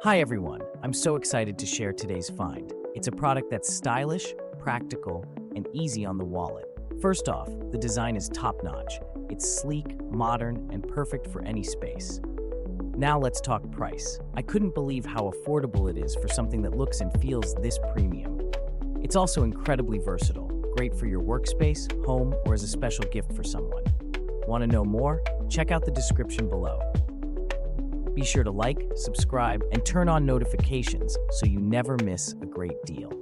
Hi everyone, I'm so excited to share today's find. It's a product that's stylish, practical, and easy on the wallet. First off, the design is top-notch. It's sleek, modern, and perfect for any space. Now let's talk price. I couldn't believe how affordable it is for something that looks and feels this premium. It's also incredibly versatile, great for your workspace, home, or as a special gift for someone. Want to know more? Check out the description below. Be sure to like, subscribe, and turn on notifications so you never miss a great deal.